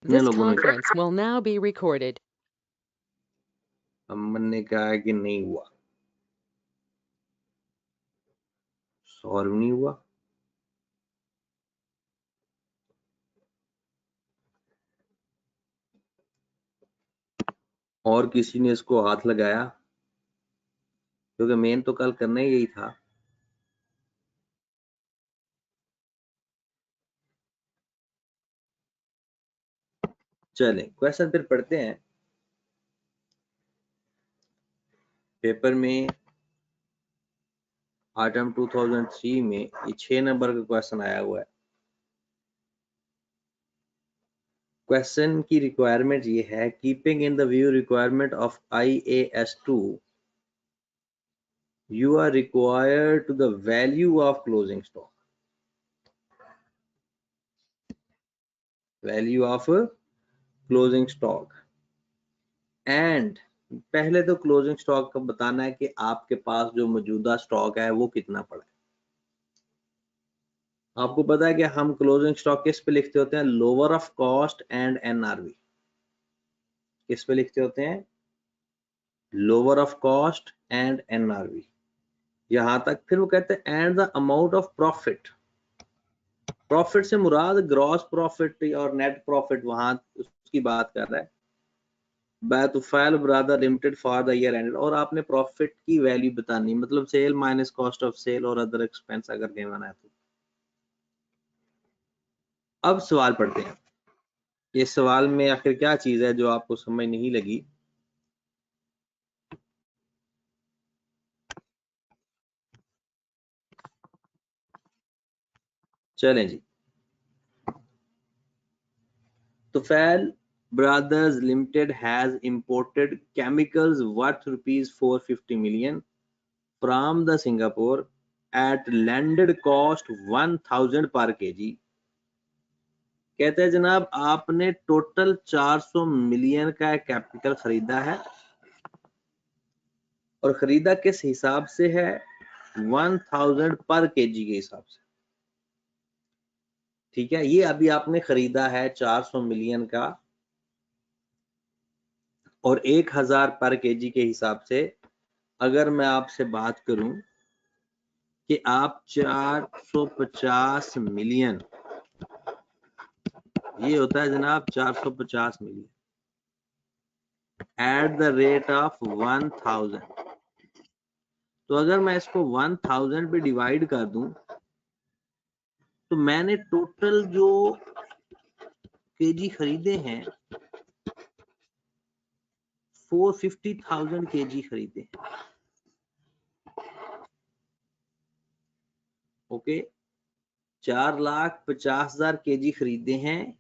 This conference will now be recorded. अमन ने कहा कि नहीं हुआ, सॉल्व नहीं हुआ। और किसी ने इसको हाथ लगाया, क्योंकि मेन तो कल करना ही यही था। चलें क्वेश्चन फिर पढ़ते हैं। पेपर में आइटम 2003 में ये 6 नंबर का क्वेश्चन आया हुआ है। क्वेश्चन की रिक्वायरमेंट ये है, keeping in the view requirement of IAS2 you are required to the value of closing stock, value of closing stock and पहले तो क्लोजिंग स्टॉक का बताना है कि आपके पास जो मौजूदा स्टॉक है वो कितना पड़ा है। आपको पता है कि हम क्लोजिंग स्टॉक किस पे लिखते होते हैं, lower of cost and NRV। किस पे लिखते होते हैं, lower of cost and NRV। यहां तक फिर वो कहते हैं and the amount of profit. Profit से मुराद ग्रॉस प्रॉफिट और नेट प्रॉफिट, वहां उसकी बात कर रहा है। बैतुफैल brother limited for the year end, और आपने प्रॉफिट की वैल्यू बतानी, मतलब sale minus cost of sale और अदर एक्सपेंस अगर गिवन है तो। अब सवाल पढ़ते हैं। इस सवाल में आखिर क्या चीज है जो आपको समझ नहीं लगी। चलें जी। Tufail Brothers Limited has imported chemicals worth ₹450 million from the Singapore at landed cost 1000 per kg। कहते हैं जनाब आपने टोटल 400 मिलियन का कैपिटल खरीदा है, और खरीदा किस हिसाब से है, 1000 पर केजी के हिसाब से। ठीक है, ये अभी आपने खरीदा है 400 मिलियन का, और 1000 पर केजी के हिसाब से अगर मैं आपसे बात करूं कि आप 450 मिलियन, ये होता है जनाब 450 million at the rate of 1000। तो अगर मैं इसको 1000 पे डिवाइड कर दूं तो मैंने टोटल जो केजी खरीदे हैं 450,000 केजी खरीदे हैं। ओके, 4,50,000 केजी खरीदे हैं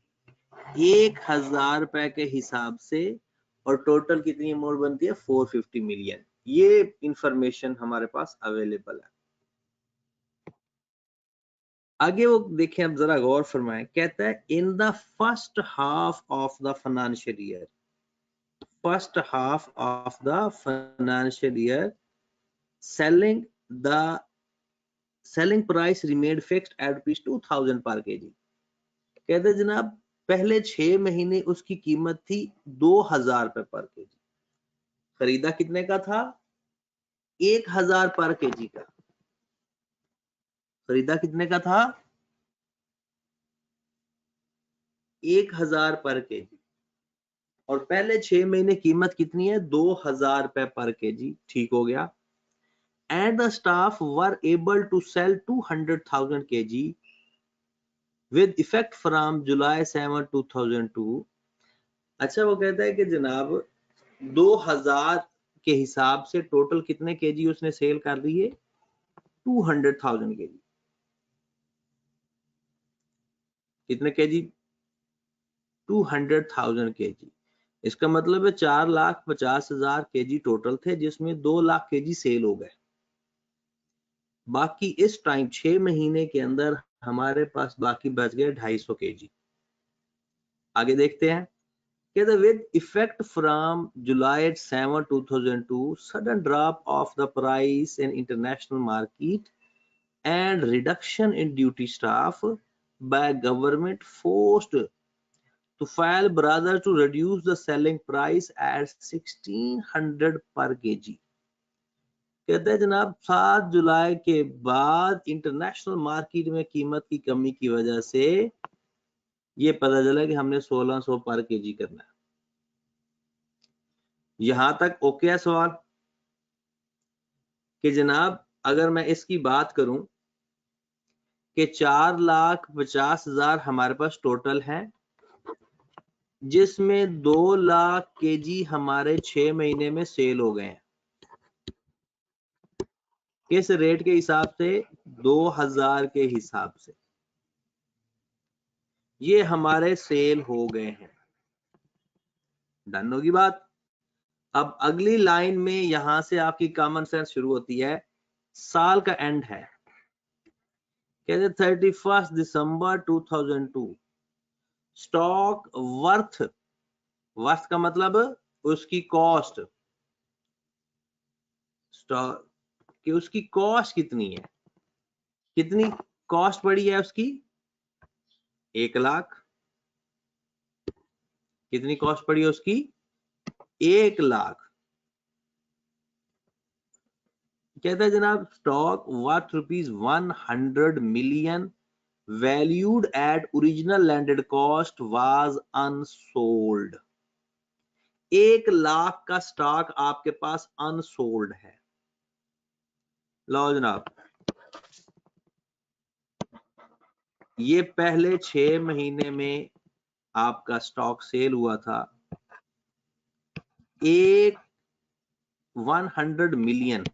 1000 रुपए के हिसाब से, और टोटल कितनी अमाउंट बनती है 450 मिलियन। ये इंफॉर्मेशन हमारे पास अवेलेबल है। आगे वो देखें, अब जरा गौर फरमाएं। कहता है in the first half of the financial year, first half of the financial year selling the selling price remained fixed at ₹2000 per kg। कहते जनाब पहले 6 महीने उसकी कीमत थी 2000 रुपए पर केजी। खरीदा कितने का था, 1000 पर केजी का। खरीदा कितने का था, 1000 पर केजी, और पहले 6 महीने कीमत कितनी है, 2000 रुपए पर केजी। ठीक हो गया। And the staff were able to sell 200,000 kg with effect from July 7, 2002। अच्छा, वो कहता है कि जनाब 2000 के हिसाब से टोटल कितने केजी उसने सेल कर दी है, 200,000 केजी। कितने केजी, 200,000 केजी। इसका मतलब है 4,50,000 केजी टोटल थे, जिसमें 2 लाख केजी सेल हो गए। बाकी इस टाइम 6 महीने के अंदर हमारे पास बाकी बच गए 250 केजी। आगे देखते हैं। With effect from July 7, 2002, sudden drop of the price in international market and reduction in duty staff by government forced Tufail brother to reduce the selling price at 1600 per KG. कहते हैं जनाब 7 जुलाई के बाद इंटरनेशनल मार्केट में कीमत की कमी की वजह से ये पता चला कि हमने 1600 पर केजी करना है। यहां तक ओके है सवाल? कि जनाब अगर मैं इसकी बात करूं कि 4,50,000 हमारे पास टोटल है, जिसमें 2 लाख केजी हमारे 6 महीने में सेल हो गए हैं। किस रेट के हिसाब से? 2000 के हिसाब से ये हमारे सेल हो गए हैं। डन होगी बात। अब अगली लाइन में यहां से आपकी कॉमन सेंस शुरू होती है। साल का एंड है, कहते 31 दिसंबर 2002। स्टॉक वर्थ, वर्थ का मतलब उसकी कॉस्ट, स्टॉक कि उसकी कॉस्ट कितनी है, कितनी कॉस्ट पड़ी है उसकी? 1 लाख। कितनी कॉस्ट पड़ी है उसकी? 1 लाख। कहता है जनाब stock worth ₹100 million valued at original landed cost was unsold. 1 lakh का स्टॉक आपके पास अनसोल्ड है। लो जनाब, ये पहले 6 महीने में आपका स्टॉक सेल हुआ था 100 मिलियन।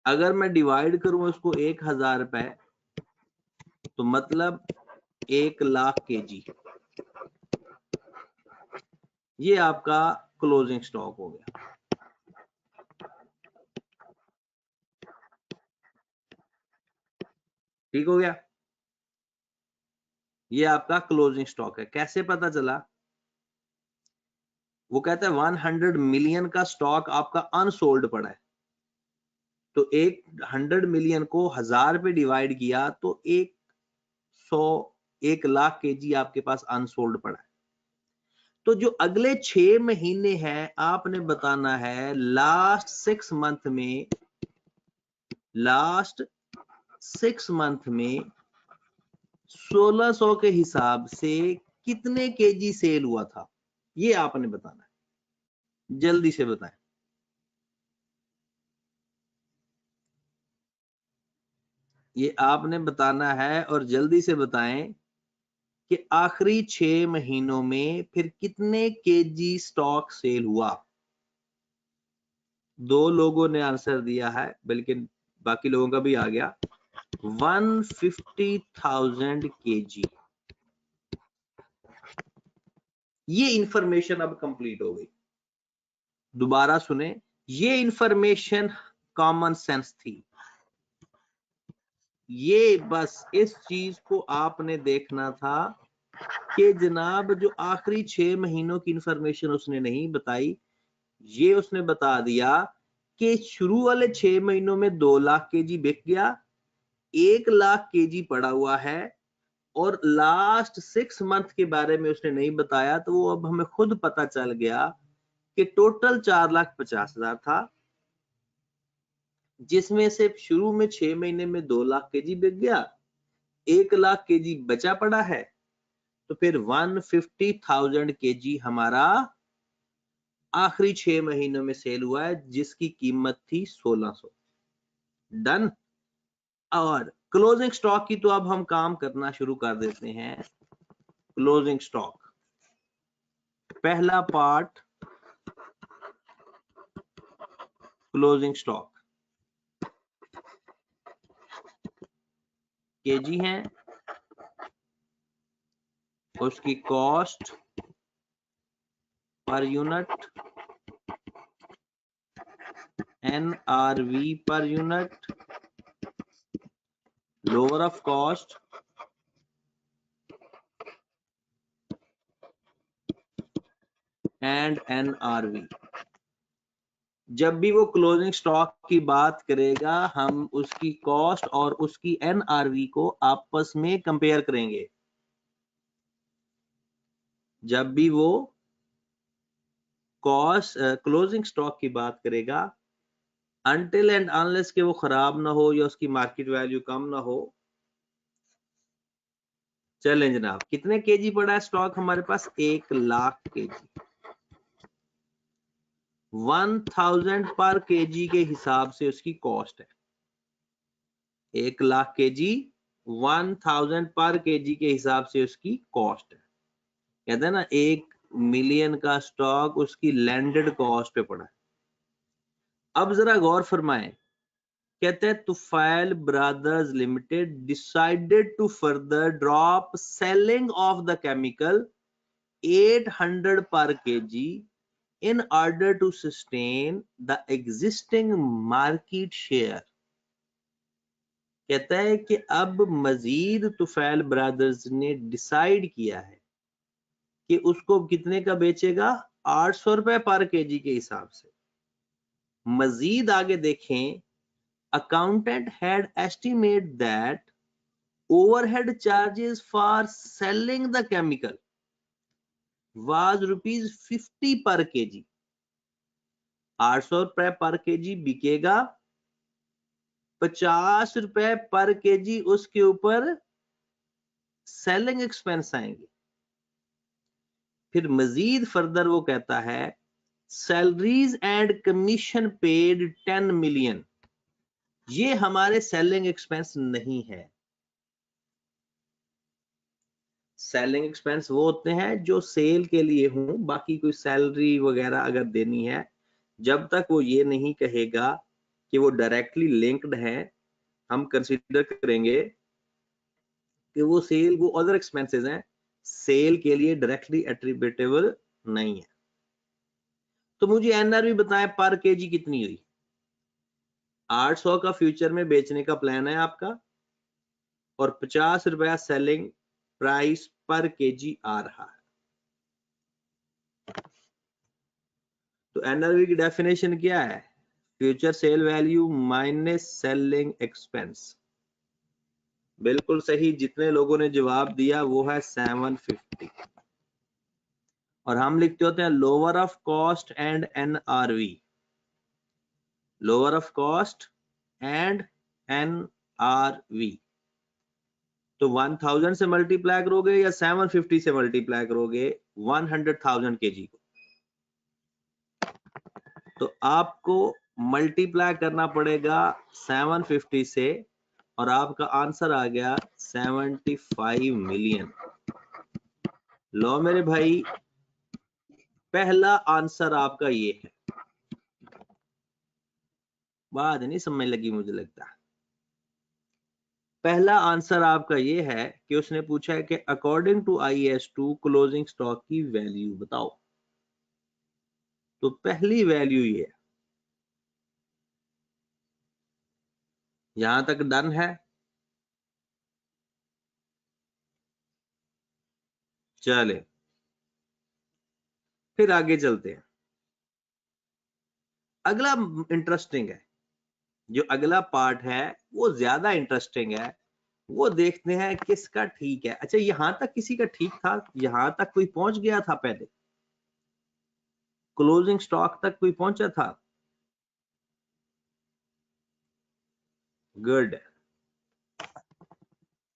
अगर मैं डिवाइड करूं इसको 1000 रुपए, तो मतलब 1 लाख केजी, ये आपका क्लोजिंग स्टॉक हो गया। ठीक हो गया? ये आपका क्लोजिंग स्टॉक है। कैसे पता चला? वो कहता है 100 मिलियन का स्टॉक आपका अनसोल्ड पड़ा है, तो 100 मिलियन को 1000 पे डिवाइड किया तो 1 लाख केजी आपके पास अनसोल्ड पड़ा है। तो जो अगले 6 महीने हैं आपने बताना है लास्ट 6 मंथ में, लास्ट 6 मंथ में 1600 के हिसाब से कितने केजी सेल हुआ था, ये आपने बताना है। जल्दी से बताएं। ये आपने बताना है और जल्दी से बताएं कि आखिरी 6 महीनों में फिर कितने केजी स्टॉक सेल हुआ। 2 लोगों ने आंसर दिया है, बल्कि बाकी लोगों का भी आ गया। 150,000 केजी। ये इंफॉर्मेशन अब कंप्लीट हो गई। दोबारा सुने, ये इंफॉर्मेशन कॉमन सेंस थी। ये बस इस चीज को आपने देखना था कि जनाब जो आखिरी 6 महीनों की इंफॉर्मेशन उसने नहीं बताई, ये उसने बता दिया कि शुरू वाले 6 महीनों में 2 लाख केजी बिक गया, 1 लाख केजी पड़ा हुआ है, और लास्ट 6 मंथ के बारे में उसने नहीं बताया। तो वो अब हमें खुद पता चल गया कि टोटल 4,50,000 था, जिसमें से शुरू में 6 महीने में 2 लाख केजी बिक गया, 1 लाख केजी बचा पड़ा है, तो फिर 150,000 केजी हमारा आखिरी 6 महीनों में सेल हुआ है, जिसकी कीमत थी 1600। डन। और क्लोजिंग स्टॉक की तो अब हम काम करना शुरू कर देते हैं। क्लोजिंग स्टॉक पहला पार्ट, क्लोजिंग स्टॉक केजी है, उसकी cost per unit, NRV per unit, lower of cost and NRV. जब भी वो क्लोजिंग स्टॉक की बात करेगा हम उसकी कॉस्ट और उसकी एनआरवी को आपस में कंपेयर करेंगे। जब भी वो कॉस्ट क्लोजिंग स्टॉक की बात करेगा, अनटिल एंड अनलेस के वो खराब ना हो या उसकी मार्केट वैल्यू कम ना हो। चलें जनाब, कितने केजी पड़ा है स्टॉक हमारे पास? 1,00,000 केजी। 1000 पर केजी के हिसाब से उसकी कॉस्ट है। 1,00,000 केजी 1000 पर केजी के हिसाब से उसकी कॉस्ट है। कहते हैं ना 1 मिलियन का स्टॉक उसकी लैंडेड कॉस्ट पे पड़ा है। अब जरा गौर फरमाएं, कहते हैं Tufail brothers limited decided to further drop selling of the chemical 800 per KG in order to sustain the existing market share। कहता है कि अब मजीद तुफैल ब्रदर्स ने डिसाइड किया है कि उसको कितने का बेचेगा? 800 रुपए पर केजी के हिसाब से। मजीद आगे देखें, accountant had estimate that overhead charges for selling the chemical was ₹50 पर केजी। 800 रुपए पर केजी बिकेगा, 50 रुपए पर केजी उसके ऊपर सेलिंग एक्सपेंस आएंगे। फिर मजीद फर्दर वो कहता है salaries and commission paid 10 million, ये हमारे सेलिंग एक्सपेंस नहीं है। सेलिंग एक्सपेंस वो होते हैं जो सेल के लिए हों, बाकी कोई सैलरी वगैरह अगर देनी है, जब तक वो ये नहीं कहेगा कि वो डायरेक्टली लिंक्ड है, हम कंसीडर करेंगे कि वो सेल, वो अदर एक्सपेंसेस हैं, सेल के लिए डायरेक्टली एट्रीब्यूटेबल नहीं है। तो मुझे एनआरवी बताएं पर केजी कितनी हुई? 800 का फ्यूचर में बेचने का प्लान है आपका और 50 रुपया सेलिंग प्राइस पर केजी आ रहा है। तो एनआरवी की डेफिनेशन क्या है? Future cell value minus selling expense. बिल्कुल सही, जितने लोगों ने जवाब दिया वो है 750। और हम लिखते होते हैं lower of cost and NRV. Lower of cost and NRV. तो 1000 से मल्टीप्लाई करोगे या 750 से मल्टीप्लाई करोगे 100,000 केजी को, तो आपको मल्टीप्लाई करना पड़ेगा 750 से और आपका आंसर आ गया 75 मिलियन। लो मेरे भाई, पहला आंसर आपका ये है। बात नहीं समझ लगी मुझे लगता है। पहला आंसर आपका ये है कि उसने पूछा है कि according to IAS2 closing stock की वैल्यू बताओ। तो पहली वैल्यू ये है। यहां तक डन है? चले फिर आगे चलते हैं। अगला इंटरेस्टिंग है, जो अगला पार्ट है वो ज्यादा इंटरेस्टिंग है। वो देखते हैं किसका ठीक है। अच्छा, यहां तक किसी का ठीक था? यहां तक कोई पहुंच गया था? पहले क्लोजिंग स्टॉक तक कोई पहुंचा था? गुड।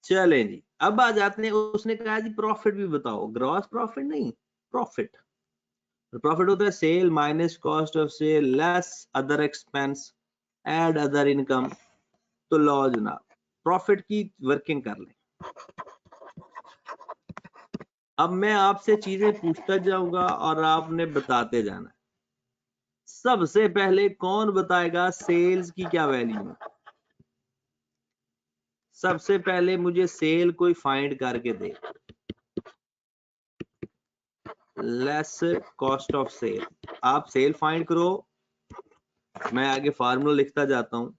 चलें जी, अब आ जाते हैं। उसने कहा जी प्रॉफिट भी बताओ। ग्रॉस प्रॉफिट नहीं, प्रॉफिट। प्रॉफिट होता है sale minus cost of sale less other expense add other income. तो लो जनाब, प्रॉफिट की वर्किंग कर लें। अब मैं आपसे चीजें पूछता जाऊंगा और आपने बताते जाना। सबसे पहले कौन बताएगा सेल्स की क्या वैल्यू है? सबसे पहले मुझे सेल कोई फाइंड करके दे। Less cost of sale. आप सेल फाइंड करो, मैं आगे फार्मूला लिखता जाता हूं।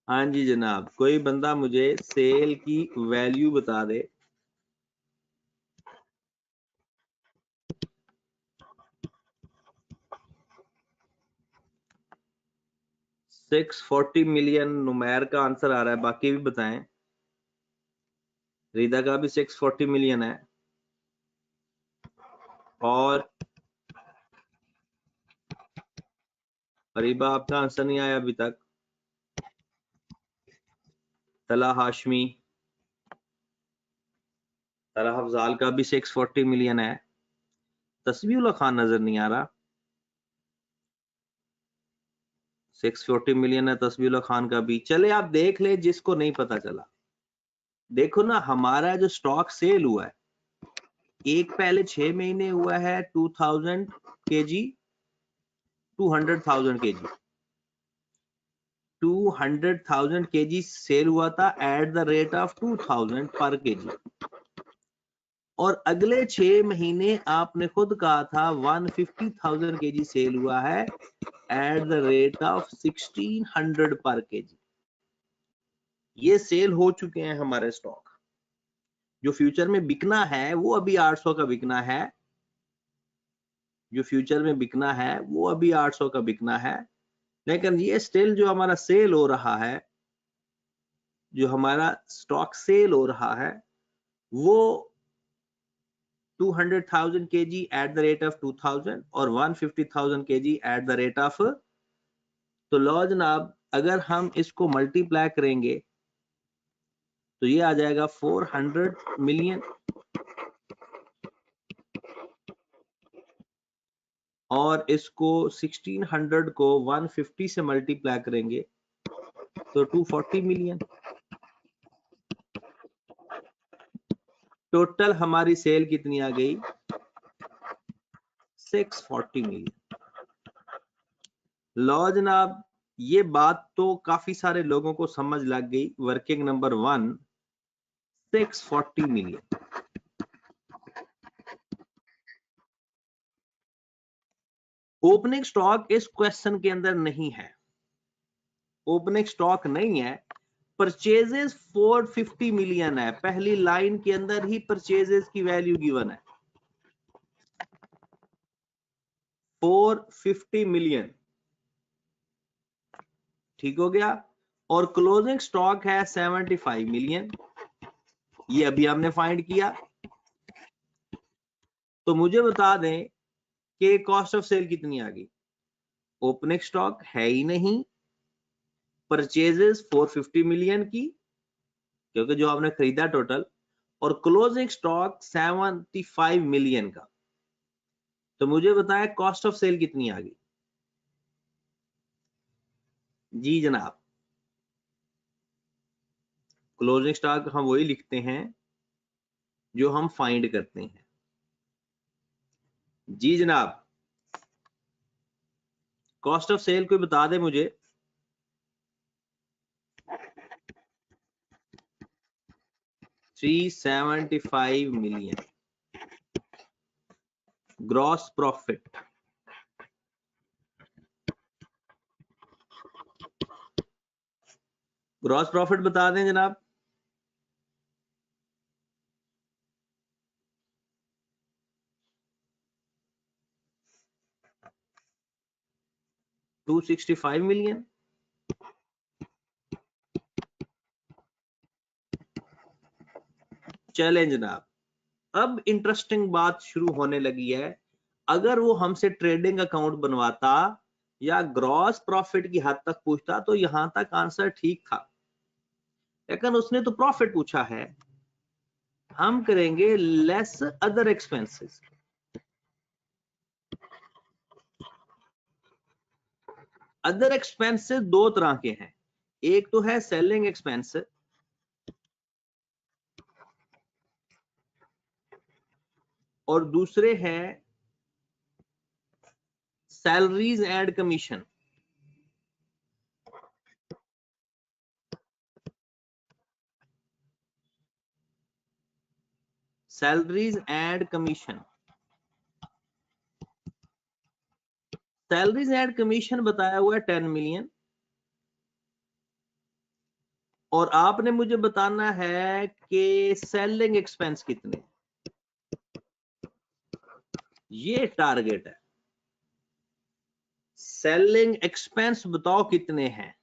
हाँ जी जनाब, कोई बंदा मुझे सेल की वैल्यू बता दे। 640 मिलियन नुमैर का आंसर आ रहा है, बाकी भी बताएं। रीदा का भी 640 मिलियन है, और अरीबा आपका आंसर नहीं आया अभी तक। तला हाशमी, तला अफजाल का भी 640 मिलियन है। तस्बीहुल्लाह खान नजर नहीं आ रहा। 640 मिलियन है तस्बीहुल्लाह खान का भी। चले आप देख ले जिसको नहीं पता चला। देखो ना, हमारा जो स्टॉक सेल हुआ है, एक पहले 6 महीने हुआ है 2000 केजी, 200,000 केजी, 200,000 केजी सेल हुआ था एट द रेट ऑफ 2000 पर केजी। और अगले 6 महीने आपने खुद कहा था 150,000 केजी सेल हुआ है at the rate of 1600 per KG. ये सेल हो चुके हैं हमारे स्टॉक। जो फ्यूचर में बिकना है वो अभी 800 का बिकना है, जो फ्यूचर में बिकना है वो अभी 800 का बिकना है। लेकिन ये स्टिल जो हमारा सेल हो रहा है, जो हमारा स्टॉक सेल हो रहा है, वो 200,000 kg at the rate of 2000 और 150,000 kg at the rate of, तो लो जनाब अगर हम इसको मल्टीप्लाई करेंगे तो ये आ जाएगा 400 मिलियन, और इसको 1600 को 150 से मल्टीप्लाई करेंगे तो 240 मिलियन। टोटल हमारी सेल कितनी आ गई? 640 मिलियन। लो जनाब, ये बात तो काफी सारे लोगों को समझ लग गई। Working number 1 640 million. Opening stock इस क्वेश्चन के अंदर नहीं है, ओपनिंग स्टॉक नहीं है। परचेजेस 450 मिलियन है, पहली लाइन के अंदर ही परचेजेस की वैल्यू गिवन है 450 मिलियन। ठीक हो गया। और क्लोजिंग स्टॉक है 75 मिलियन, ये अभी हमने फाइंड किया। तो मुझे बता दें कि कॉस्ट ऑफ सेल कितनी आ गई। ओपनिंग स्टॉक है ही नहीं, परचेजेस 450 मिलियन की, क्योंकि जो आपने खरीदा टोटल, और क्लोजिंग स्टॉक 75 मिलियन का। तो मुझे बताया कॉस्ट ऑफ सेल कितनी आ गई? जी जनाब, क्लोजिंग स्टॉक हम वही लिखते हैं जो हम फाइंड करते हैं। जी जनाब, कॉस्ट ऑफ सेल कोई बता दे मुझे। $375 million. Gross profit, gross profit बता दें जनाब। $265 मिलियन। चलें जनाब, अब इंटरेस्टिंग बात शुरू होने लगी है। अगर वो हमसे ट्रेडिंग अकाउंट बनवाता या ग्रॉस प्रॉफिट की हद तक पूछता तो यहां तक आंसर ठीक था, लेकिन उसने तो प्रॉफिट पूछा है। हम करेंगे less other expenses. Other expenses दो तरह के हैं, एक तो है सेलिंग एक्सपेंस और दूसरे हैं salaries and commission. Salaries and commission, salaries and commission बताया हुआ है 10 मिलियन, और आपने मुझे बताना है कि सेलिंग एक्सपेंस कितने। ये टारगेट है। सेलिंग एक्सपेंस बताओ कितने हैं।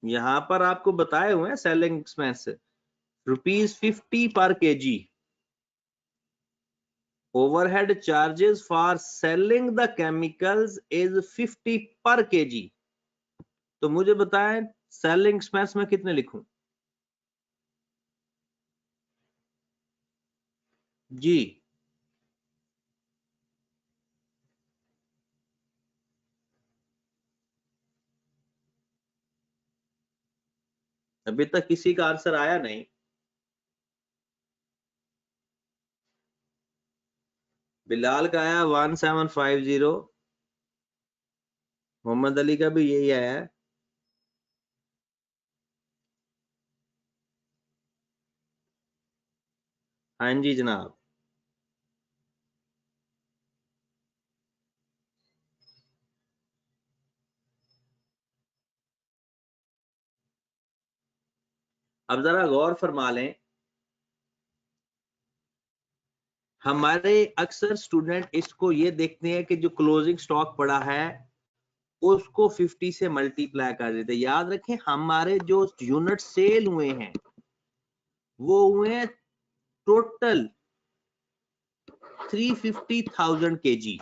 यहां पर आपको बताए हुए हैं सेलिंग एक्सपेंस ₹50 पर KG. Overhead charges for selling the chemicals is 50 पर केजी। तो मुझे बताएं सेलिंग एक्सपेंस में कितने लिखूं? जी, अभी तक किसी का आंसर आया नहीं। बिलाल का आया 1750, मोहम्मद अली का भी यही आया है। हाँ जी जनाब। अब जरा गौर फरमा लें, हमारे अक्सर स्टूडेंट इसको ये देखते हैं कि जो क्लोजिंग स्टॉक पड़ा है उसको 50 से मल्टीप्लाई कर देते हैं। याद रखें हमारे जो यूनिट सेल हुए हैं वो हुए हैं टोटल 350,000 केजी,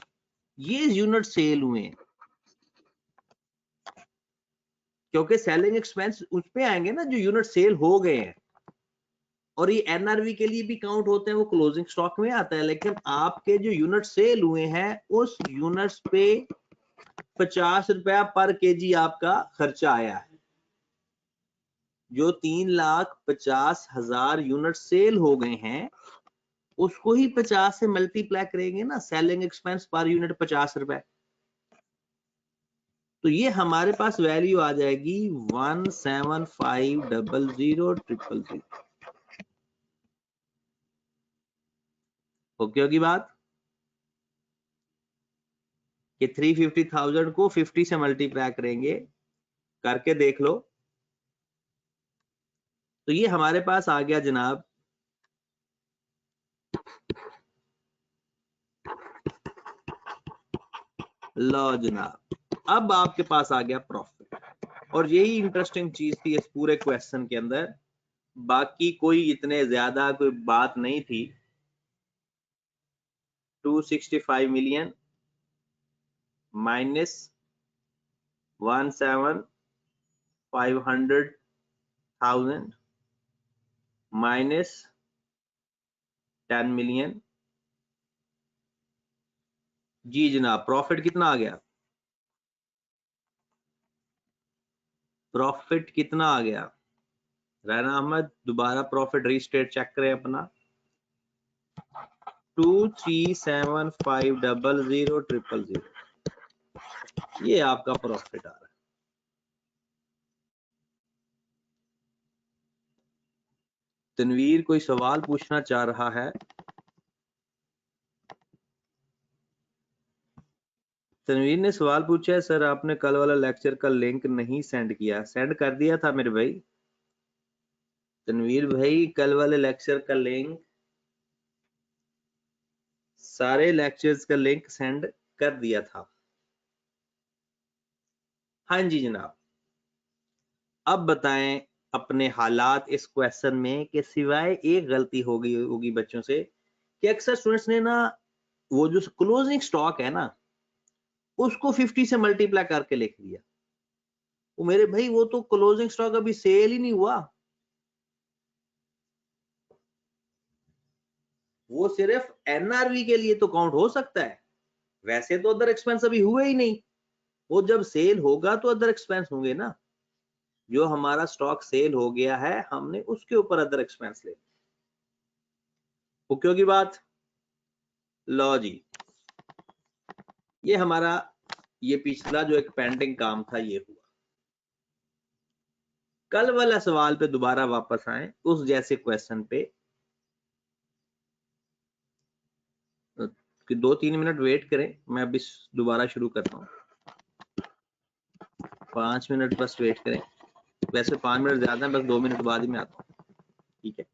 ये यूनिट सेल हुए हैं। क्योंकि सेलिंग एक्सपेंस उस पे आएंगे ना जो यूनिट सेल हो गए हैं, और ये एनआरवी के लिए भी काउंट होते हैं, वो क्लोजिंग स्टॉक में आता है। लेकिन आपके जो यूनिट सेल हुए हैं उस यूनिट्स पे 50 रुपया पर केजी आपका खर्चा आया है। जो 3,50,000 यूनिट सेल हो गए हैं उसको ही 50 से मल्टीप्लाई करेंगे ना, सेलिंग एक्सपेंस पर यूनिट 50 रुपए। तो ये हमारे पास वैल्यू आ जाएगी 175000000। ओके होगी बात कि 350,000 को 50 से मल्टीप्लाई करेंगे, करके देख लो। तो ये हमारे पास आ गया जनाब लो जनाब। अब आपके पास आ गया प्रॉफिट, और यही इंटरेस्टिंग चीज थी इस पूरे क्वेश्चन के अंदर। बाकी कोई इतने ज्यादा कोई बात नहीं थी। 265 मिलियन माइनस 1,750,000 माइनस 10 मिलियन। जी जनाब, प्रॉफिट कितना आ गया? प्रॉफिट कितना आ गया रैना अहमद? दोबारा प्रॉफिट रीस्टेट चेक करें अपना। 237500000, ये आपका प्रॉफिट आ रहा है। तनवीर कोई सवाल पूछना चाह रहा है? तनवीर ने सवाल पूछा है, सर आपने कल वाला लेक्चर का लिंक नहीं सेंड किया। सेंड कर दिया था मेरे भाई। तनवीर भाई कल वाले लेक्चर का लिंक, सारे लेक्चर्स का लिंक सेंड कर दिया था। हाँ जी जनाब। अब बताएं अपने हालात इस क्वेश्चन में कि सिवाय एक गलती हो गई होगी बच्चों से कि अक्सर स्टूडेंट्स ने ना वो जो क्लोजिंग स्टॉक है ना उसको 50 से मल्टीप्लाई करके लिख दिया। वो मेरे भाई वो तो क्लोजिंग स्टॉक अभी सेल ही नहीं हुआ, वो सिर्फ एनआरवी के लिए तो काउंट हो सकता है। वैसे तो अदर एक्सपेंस अभी हुए ही नहीं, वो जब सेल होगा तो अदर एक्सपेंस होंगे ना। जो हमारा स्टॉक सेल हो गया है हमने उसके ऊपर अदर एक्सपेंस ले। ओके की बात? लो जी, ये हमारा ये पिछला जो एक पेंडिंग काम था ये हुआ। कल वाला सवाल पे दोबारा वापस आए उस जैसे क्वेश्चन पे, कि 2-3 मिनट वेट करें, मैं अभी दोबारा शुरू करता हूँ। 5 मिनट बस वेट करें। वैसे 5 मिनट ज्यादा है, बस 2 मिनट बाद ही मैं आता हूँ। ठीक है।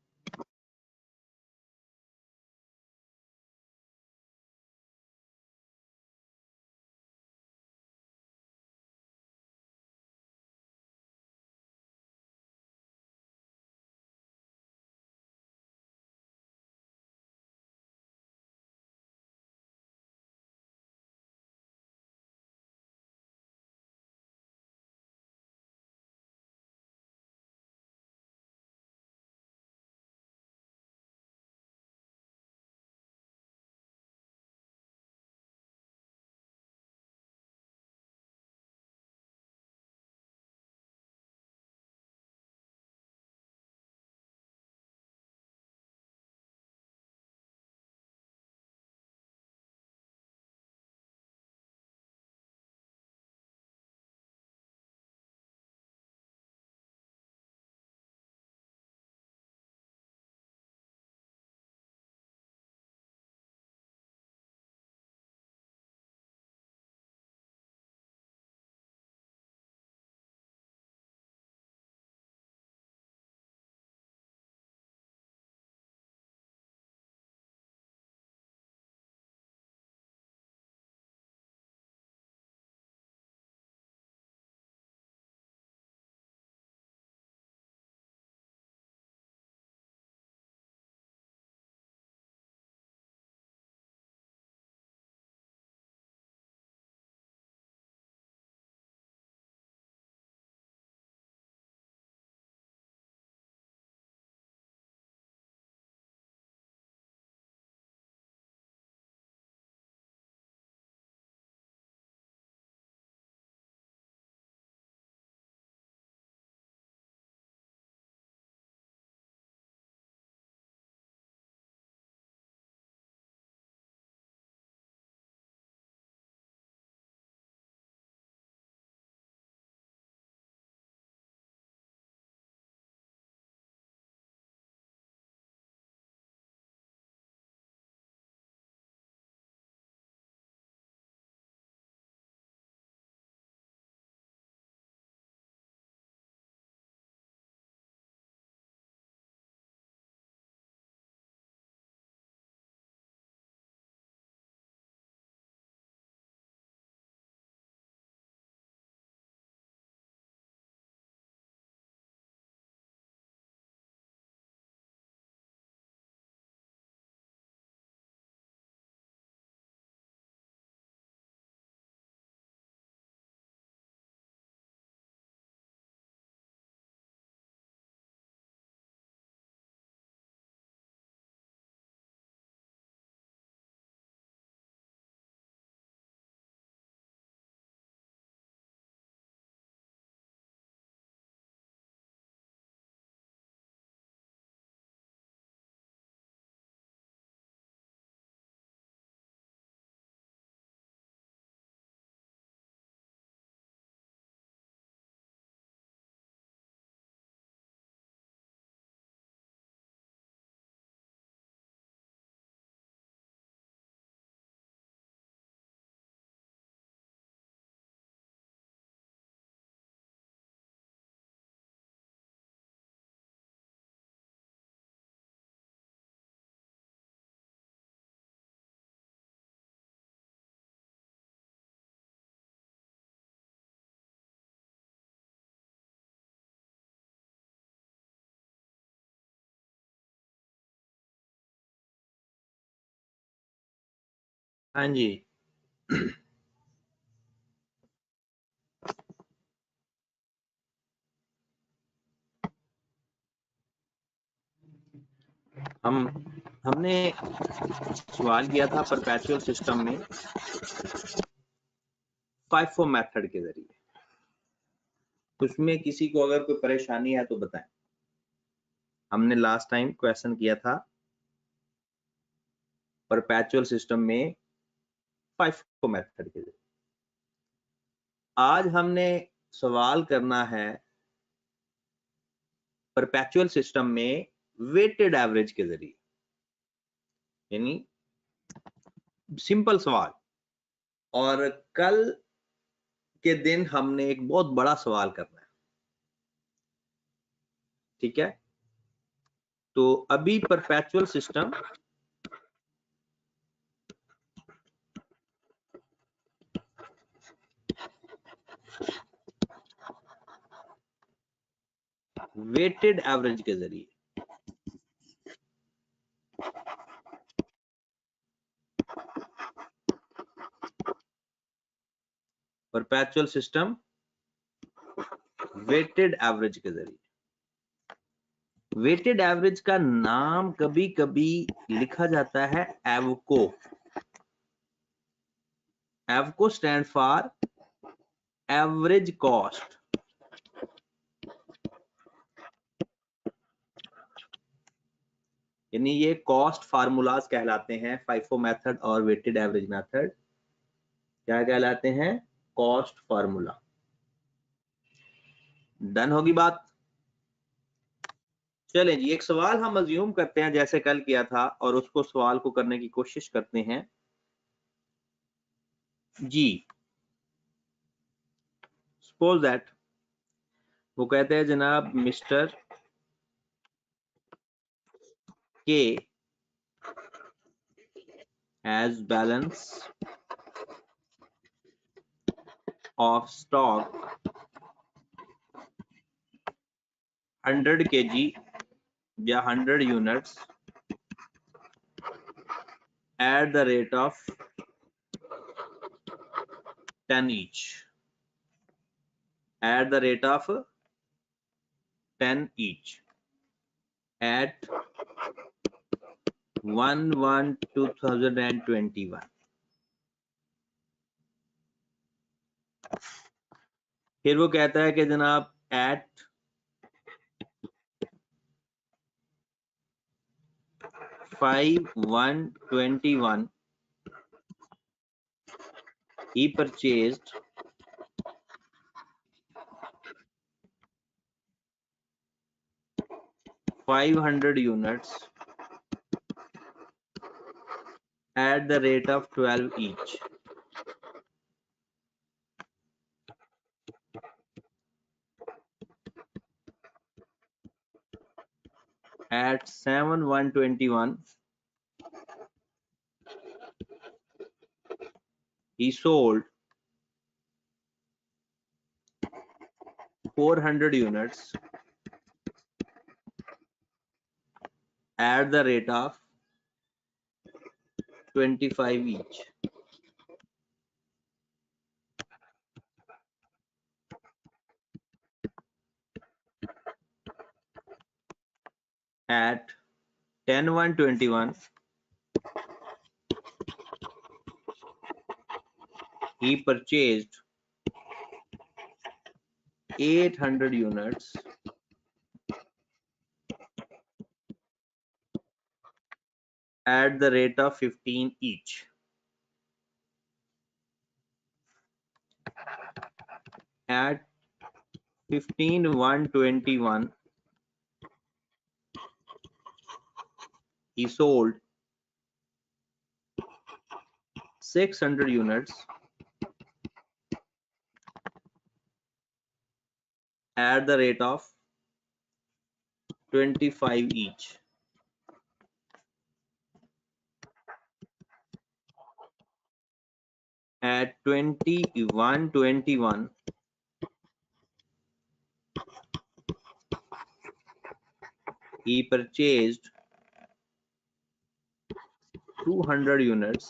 हाँ जी। हमने सवाल किया था परपेचुअल सिस्टम में FIFO मेथड के जरिए। उसमें किसी को अगर कोई परेशानी है तो बताएं। हमने लास्ट टाइम क्वेश्चन किया था परपेचुअल सिस्टम में FIFO मेथड के जरिए। आज हमने सवाल करना है परपेचुअल सिस्टम में वेटेड एवरेज के जरिए, यानी सिंपल सवाल। और कल के दिन हमने एक बहुत बड़ा सवाल करना है, ठीक है? तो अभी परपेचुअल सिस्टम वेटेड एवरेज के जरिए परपेचुअल सिस्टम वेटेड एवरेज के जरिए। वेटेड एवरेज का नाम कभी कभी लिखा जाता है एवको। एवको स्टैंड फॉर एवरेज कॉस्ट। यानी ये कॉस्ट फार्मूलाज कहलाते हैं। FIFO मेथड और वेटेड एवरेज मेथड क्या कहलाते हैं? Cost formula. डन होगी बात? चले जी, एक सवाल हम अज्यूम करते हैं जैसे कल किया था और उसको सवाल को करने की कोशिश करते हैं जी। सपोज दैट वो कहते हैं जनाब मिस्टर के has balance of stock 100 kg या 100 units at the rate of 10 each. At the rate of 10 each. At 1/1/2021. फिर वो कहता है कि जनाब at 5/1/21 he purchased 500 units at the rate of 12 each. At 7/1/21 he sold 400 units at the rate of 25 each. At 10/1/21 he purchased 800 units at the rate of 15 each. At 15/1/21 he sold 600 units at the rate of 25 each. At 21/21 he purchased 200 units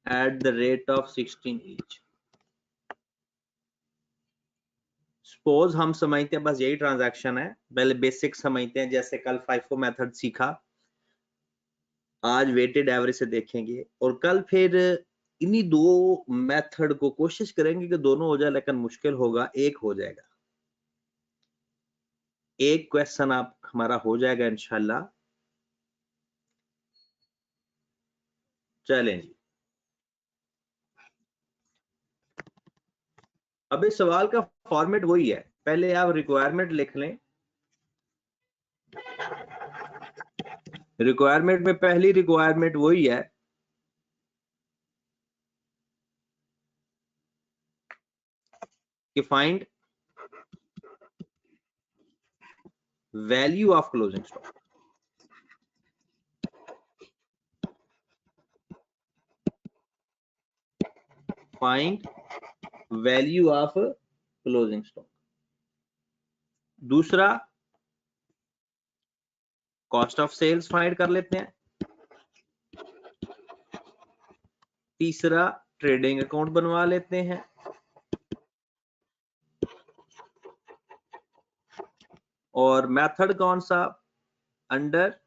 at the rate of 16 each. Suppose हम समझते हैं बस यही transaction है, पहले basic समझते हैं, जैसे कल FIFO मेथड सीखा, आज वेटेड एवरेज से देखेंगे, और कल फिर इन्हीं दो मेथड को कोशिश करेंगे कि दोनों हो जाए, लेकिन मुश्किल होगा, एक हो जाएगा, एक क्वेश्चन आप हमारा हो जाएगा इंशाल्लाह। चलें जी, अब इस सवाल का फॉर्मेट वही है, पहले आप रिक्वायरमेंट लिख लें। रिक्वायरमेंट में पहली रिक्वायरमेंट वही है कि find value of closing stock. Find value of closing stock. दूसरा कॉस्ट ऑफ सेल्स फाइंड कर लेते हैं। तीसरा ट्रेडिंग अकाउंट बनवा लेते हैं। और मेथड कौन सा? Under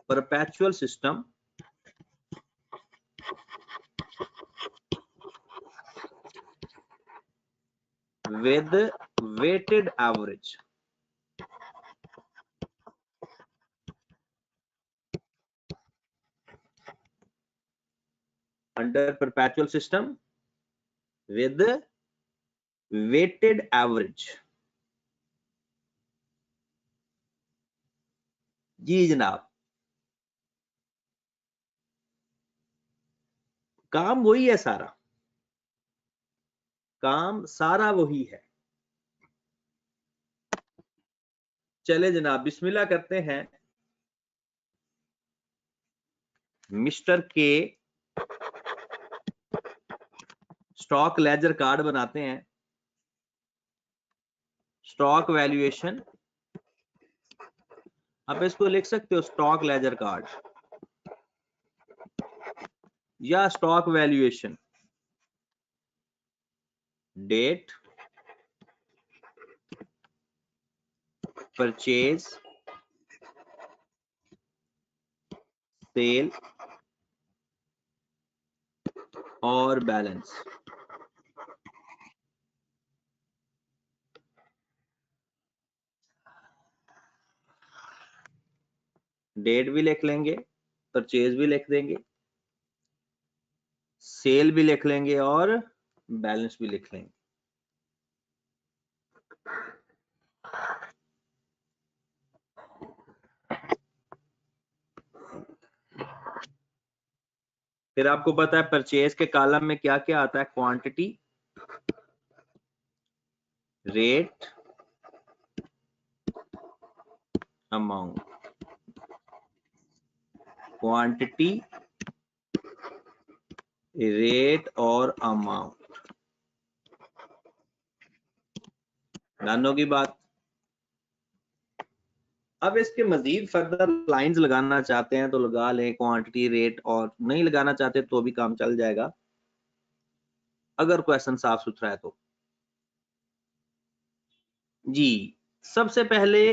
perpetual system with weighted average. Under perpetual system with weighted average. जी जनाब, काम वही है, सारा काम सारा वही है। चले जनाब, बिस्मिल्लाह करते हैं। मिस्टर के स्टॉक लेजर कार्ड बनाते हैं। स्टॉक वैल्यूएशन, आप इसको लिख सकते हो स्टॉक लेजर कार्ड या stock valuation. Date, purchase, sale और बैलेंस। डेट भी लिख लेंगे, परचेज भी लिख देंगे, सेल भी लिख लेंगे और बैलेंस भी लिख लेंगे। फिर आपको पता है परचेज के कॉलम में क्या क्या आता है? Quantity, rate, amount. Quantity, rate और अमाउंट। जानों की बात। अब इसके मजीद फर्दर लाइंस लगाना चाहते हैं तो लगा लें, क्वांटिटी, रेट, और नहीं लगाना चाहते तो भी काम चल जाएगा अगर क्वेश्चन साफ सुथरा है तो। जी, सबसे पहले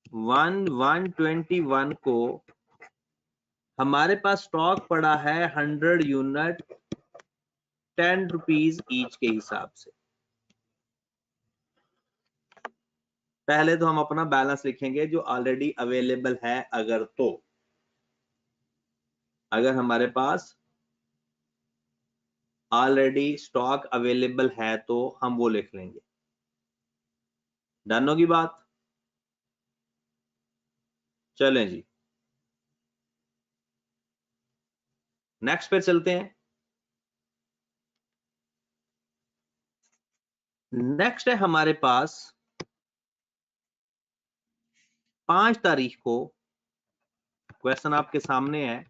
121 को हमारे पास स्टॉक पड़ा है 100 यूनिट 10 रुपीज ईच के हिसाब से। पहले तो हम अपना बैलेंस लिखेंगे जो ऑलरेडी अवेलेबल है, अगर हमारे पास ऑलरेडी स्टॉक अवेलेबल है तो हम वो लिख लेंगे। डन होगी बात। चलें जी, नेक्स्ट पे चलते हैं। नेक्स्ट है हमारे पास 5 तारीख को, क्वेश्चन आपके सामने है।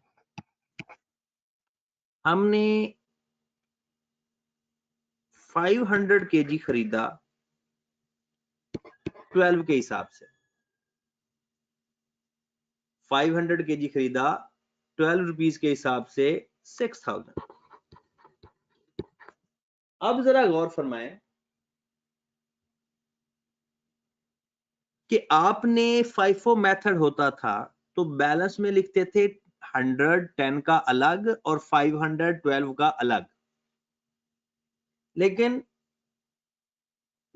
हमने 500 केजी खरीदा 12 के हिसाब से। 500 केजी खरीदा 12 रुपीज के हिसाब से 6000। अब जरा गौर फरमाएं कि आपने FIFO मेथड होता था तो बैलेंस में लिखते थे 110 का अलग और 512 का अलग, लेकिन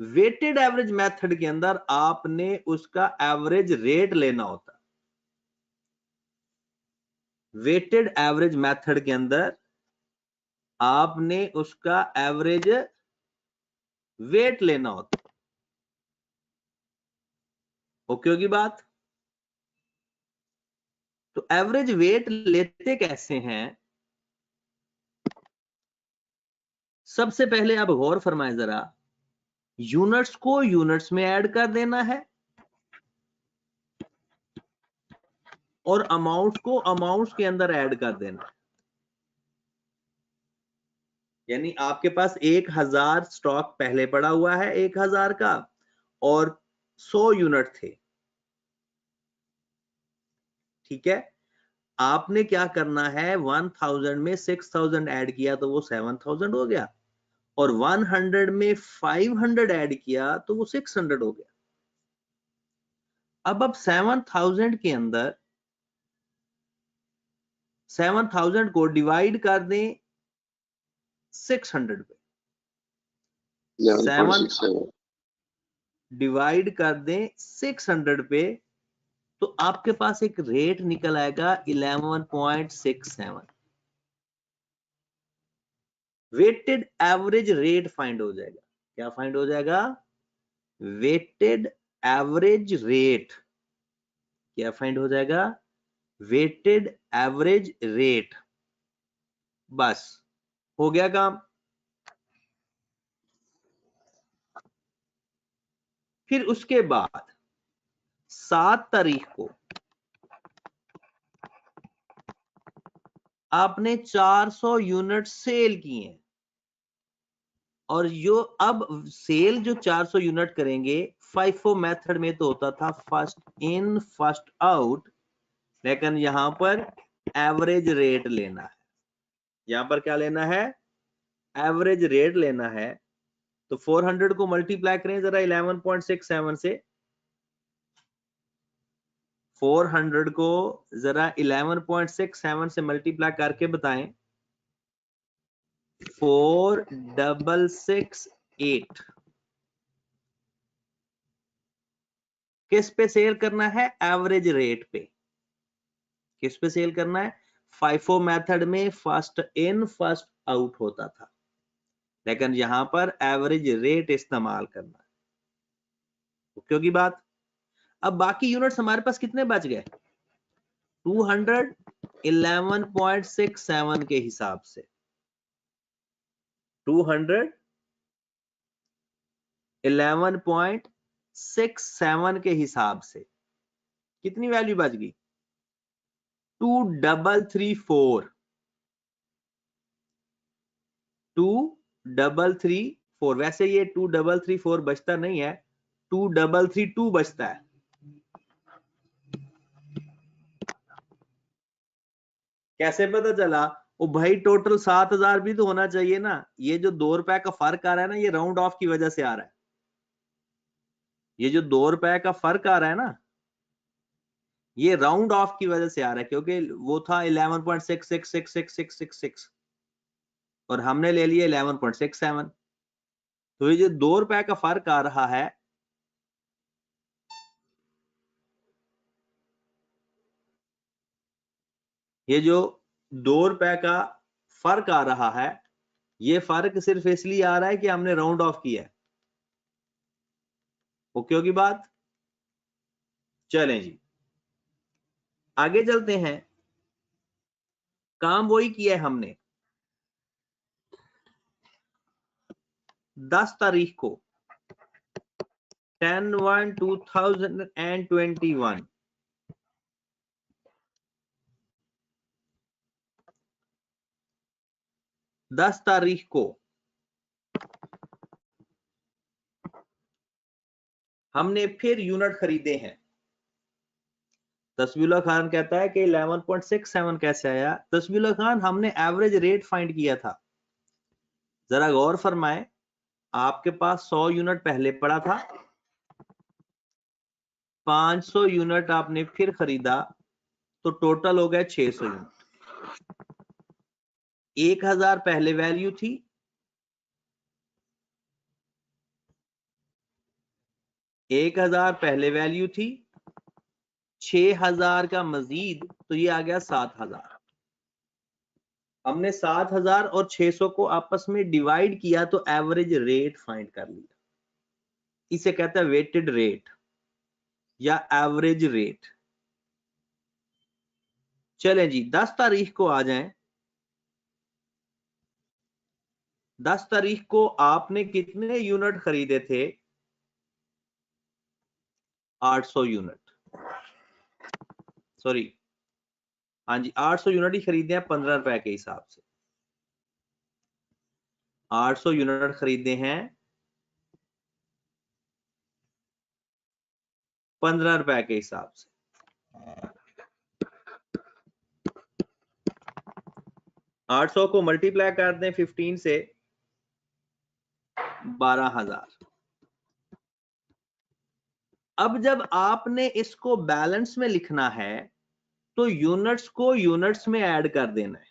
वेटेड एवरेज मेथड के अंदर आपने उसका एवरेज रेट लेना होता। वेटेड एवरेज मेथड के अंदर आपने उसका एवरेज वेट लेना होता। ओके होगी बात? तो एवरेज वेट लेते कैसे हैं? सबसे पहले आप गौर फरमाएं जरा, यूनिट्स को यूनिट्स में ऐड कर देना है और अमाउंट को अमाउंट्स के अंदर ऐड कर देना है। यानी आपके पास 1000 स्टॉक पहले पड़ा हुआ है 1000 का और 100 यूनिट थे, ठीक है। आपने क्या करना है, 1000 में 6000 ऐड किया तो वो 7000 हो गया और 100 में 500 ऐड किया तो वो 600 हो गया। अब 7000 के अंदर 7000 को डिवाइड कर दें 600 पे, 7 डिवाइड कर दें 600 पे, तो आपके पास एक रेट निकल आएगा 11.67। वेटेड एवरेज रेट फाइंड हो जाएगा। क्या फाइंड हो जाएगा? Weighted average rate. क्या फाइंड हो जाएगा? Weighted average rate. बस हो गया काम। फिर उसके बाद 7 तारीख को आपने 400 यूनिट सेल किए और जो अब सेल जो 400 यूनिट करेंगे, FIFO मेथड में तो होता था फर्स्ट इन फर्स्ट आउट, लेकिन यहां पर एवरेज रेट लेना है। यहां पर क्या लेना है? एवरेज रेट लेना है। तो 400 को मल्टीप्लाई करें जरा 11.67 से। 400 को जरा 11.67 से मल्टीप्लाई करके बताएं। 4668 किस पे सेल करना है? एवरेज रेट पे। किस पे सेल करना है? FIFO मेथड में फर्स्ट इन फर्स्ट आउट होता था, लेकिन यहां पर एवरेज रेट इस्तेमाल करना है। क्योंकि बात, अब बाकी यूनिट्स हमारे पास कितने बच गए? 211.67 के हिसाब से 211.67 के हिसाब से कितनी वैल्यू बच गई? 2334। 2334। वैसे ये 2334 बचता नहीं है, 2332 बचता है। कैसे पता चला? वो भाई टोटल 7000 भी तो होना चाहिए ना। ये जो 2 रुपए का फर्क आ रहा है ना, ये राउंड ऑफ की वजह से आ रहा है। ये जो 2 रुपए का फर्क आ रहा है ना, ये राउंड ऑफ की वजह से आ रहा है, क्योंकि वो था 11.666666 और हमने ले लिया 11.67। तो ये जो 2 रुपए का फर्क आ रहा है, ये जो 2 रुपए का फर्क आ रहा है, ये फर्क सिर्फ इसलिए आ रहा है कि हमने राउंड ऑफ किया है। ओके होगी बात? चलें जी, आगे चलते हैं। काम वही किया है हमने। 10 तारीख को 10/1/2021 10 तारीख को हमने फिर यूनिट खरीदे हैं। तस्बीहुल्लाह खान कहता है कि 11.67 कैसे आया? तस्बीहुल्लाह खान, हमने एवरेज रेट फाइंड किया था। जरा गौर फरमाएं, आपके पास 100 यूनिट पहले पड़ा था, 500 यूनिट आपने फिर खरीदा, तो टोटल हो गया 600 यूनिट। 1000 पहले वैल्यू थी, 1000 पहले वैल्यू थी, 6000 का मजीद, तो ये आ गया 7000। हमने 7000 और 600 को आपस में डिवाइड किया तो एवरेज रेट फाइंड कर लिया। इसे कहता है वेटेड रेट या एवरेज रेट। चलें जी, 10 तारीख को आ जाएं। 10 तारीख को आपने कितने यूनिट खरीदे थे? 800 यूनिट, सॉरी, हाँ जी, 800 यूनिट ही खरीदे हैं 15 रुपए के हिसाब से। 800 यूनिट खरीदे हैं 15 रुपए के हिसाब से। 800 को मल्टीप्लाई कर दें 15 से, 12,000। अब जब आपने इसको बैलेंस में लिखना है तो यूनिट्स को यूनिट्स में ऐड कर देना है।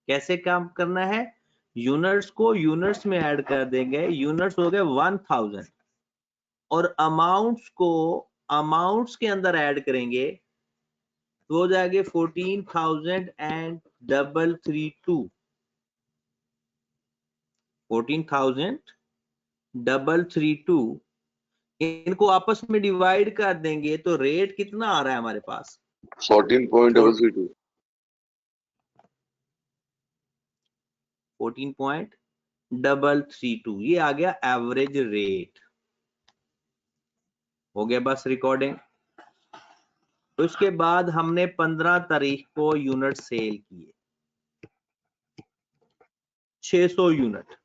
कैसे काम करना है? यूनिट्स को यूनिट्स में ऐड कर देंगे। यूनिट्स हो गए 1000 और अमाउंट्स को अमाउंट्स के अंदर ऐड करेंगे तो हो जाएंगे 14,332। 14,332 इनको आपस में डिवाइड कर देंगे तो रेट कितना आ रहा है हमारे पास? 14.332। 14.332 ये आ गया एवरेज रेट। हो गया बस रिकॉर्डिंग। तो इसके बाद हमने 15 तारीख को यूनिट सेल किए 600 यूनिट,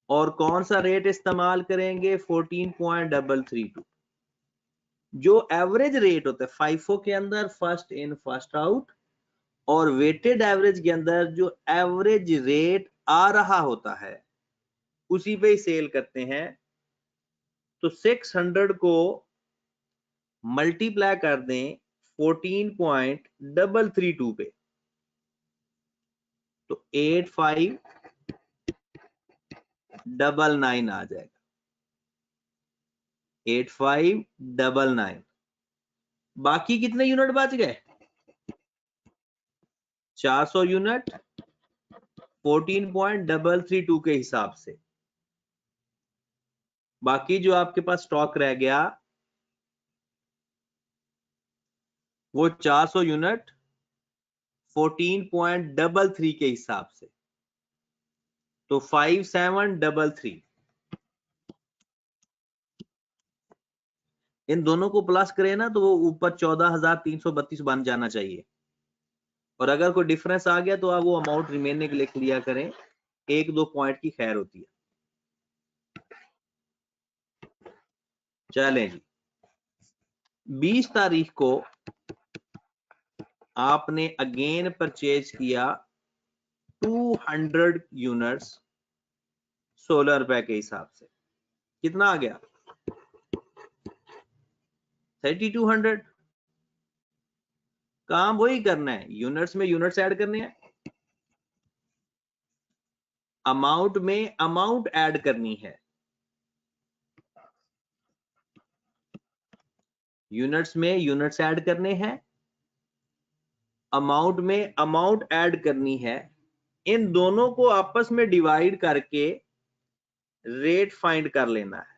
और कौन सा रेट इस्तेमाल करेंगे? 14.332। जो एवरेज रेट होता है फाइफो के अंदर फर्स्ट इन फर्स्ट आउट, और वेटेड एवरेज के अंदर जो एवरेज रेट आ रहा होता है उसी पे ही सेल करते हैं। तो 600 को मल्टीप्लाई कर दें 14.332 पे, तो 8599 आ जाएगा। 8599। बाकी कितने यूनिट बच गए? 400 यूनिट 14.332 के हिसाब से। बाकी जो आपके पास स्टॉक रह गया वो 400 यूनिट 14.33 के हिसाब से, तो 5733। इन दोनों को प्लस करें ना तो वो ऊपर 14,332 बन जाना चाहिए। और अगर कोई डिफरेंस आ गया तो आप वो अमाउंट रिमेनिंग लिख लिया करें, 1-2 पॉइंट की खैर होती है। चलें जी, 20 तारीख को आपने अगेन परचेज किया 200 यूनिट्स 16 रुपए के हिसाब से। कितना आ गया? 3200। काम वही करना है, यूनिट्स में यूनिट्स ऐड करने हैं, अमाउंट में अमाउंट ऐड करनी है। यूनिट्स में यूनिट्स ऐड करने हैं, अमाउंट में अमाउंट ऐड करनी है। इन दोनों को आपस में डिवाइड करके रेट फाइंड कर लेना है।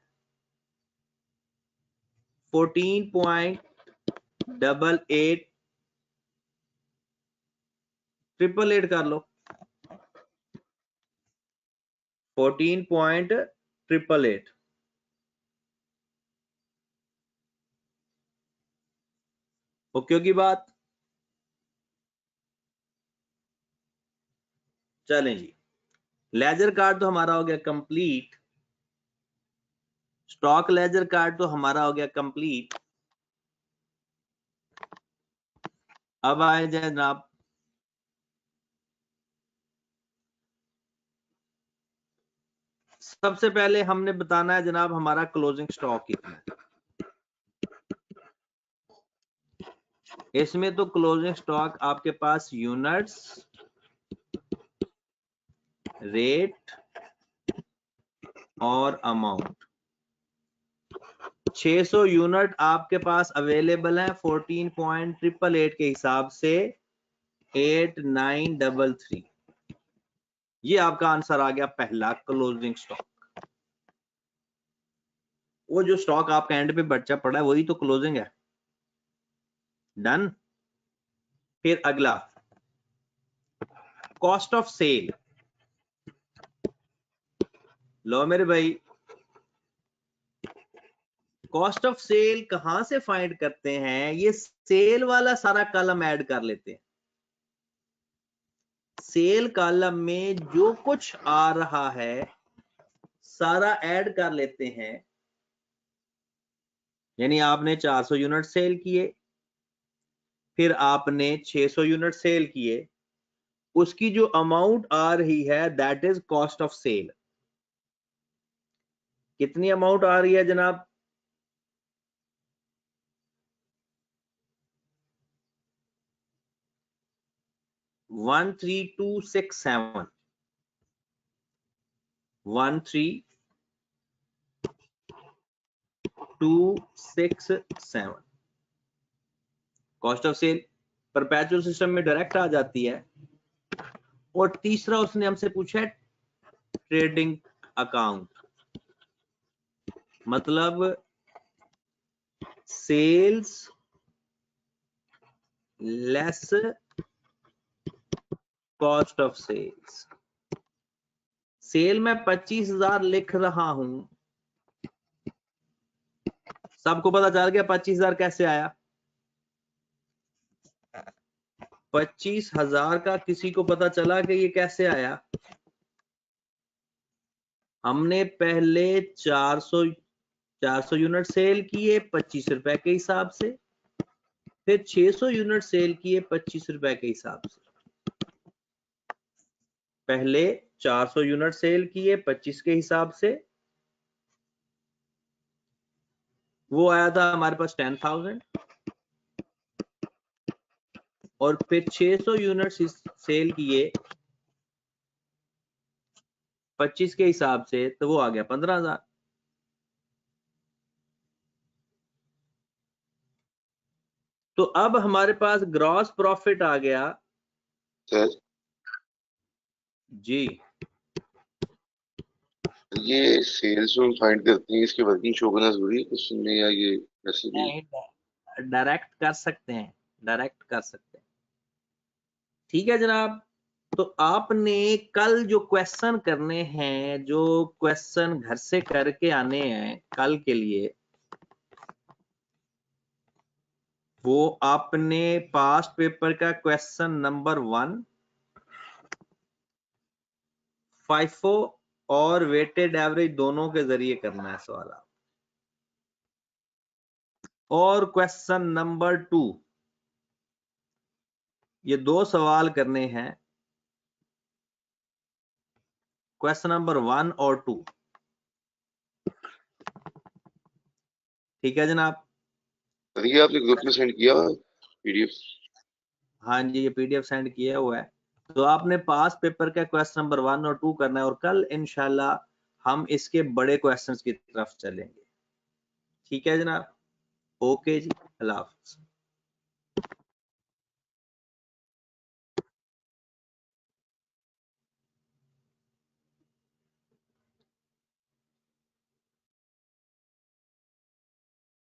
14.88 888 कर लो। 14.88 ओके की बात। चलें जी, लेजर कार्ड तो हमारा हो गया कंप्लीट, स्टॉक लेजर कार्ड तो हमारा हो गया कंप्लीट। अब आए जाए जनाब सबसे पहले हमने बताना है जनाब हमारा क्लोजिंग स्टॉक कितना है। इसमें तो क्लोजिंग स्टॉक आपके पास यूनिट्स, रेट और अमाउंट, 600 यूनिट आपके पास अवेलेबल है 14.888 के हिसाब से 8933। ये आपका आंसर आ गया पहला क्लोजिंग स्टॉक। वो जो स्टॉक आपका एंड पे बचा पड़ा है वही तो क्लोजिंग है। डन। फिर अगला कॉस्ट ऑफ सेल। लो मेरे भाई, कॉस्ट ऑफ सेल कहां से फाइंड करते हैं? ये सेल वाला सारा कॉलम ऐड कर लेते हैं। सेल कॉलम में जो कुछ आ रहा है सारा ऐड कर लेते हैं। यानी आपने 400 यूनिट सेल किए, फिर आपने 600 यूनिट सेल किए, उसकी जो अमाउंट आ रही है that is cost of sale. कितनी अमाउंट आ रही है जनाब? One 13,267 13,267 cost of sale perpetual system में डायरेक्ट आ जाती है। और तीसरा उसने हमसे पूछा है ट्रेडिंग अकाउंट, मतलब sales less cost of sales. Sale में 25,000 लिख रहा हूं, सबको पता चल गया 25,000 कैसे आया? 25,000 का किसी को पता चला कि ये कैसे आया? हमने पहले 400 यूनिट सेल किए 25 रुपए के हिसाब से, फिर 600 यूनिट सेल किए 25 रुपए के हिसाब से। पहले 400 यूनिट सेल किए 25 के हिसाब से, वो आया था हमारे पास 10,000। और फिर 600 यूनिट सेल किए 25 के हिसाब से, तो वो आ गया 15,000। तो अब हमारे पास ग्रॉस प्रॉफिट आ गया सर जी। ये सेल्स में फाइंड करते हैं, इसकी वर्किंग शो करना जरूरी है क्वेश्चन में, या ये ऐसे भी? डायरेक्ट कर सकते हैं, डायरेक्ट कर सकते हैं। ठीक है जनाब। तो आपने कल जो क्वेश्चन करने हैं, जो क्वेश्चन घर से करके आने हैं कल के लिए, वो आपने पास्ट पेपर का क्वेश्चन नंबर 1, FIFO और वेटेड एवरेज दोनों के जरिए करना है सवाल। और क्वेश्चन नंबर 2, ये 2 सवाल करने हैं, क्वेश्चन नंबर 1 और 2। ठीक है जनाब। ये आपने ग्रुप में सेंड किया पीडीएफ? हाँ जी, ये पीडीएफ सेंड किया हुआ है। तो आपने पास पेपर का क्वेश्चन नंबर 1 और 2 करना है, और कल इंशाल्लाह हम इसके बड़े क्वेश्चंस की तरफ चलेंगे। ठीक है जनाब। ओके जी, अल्लाह हाफ़िज़।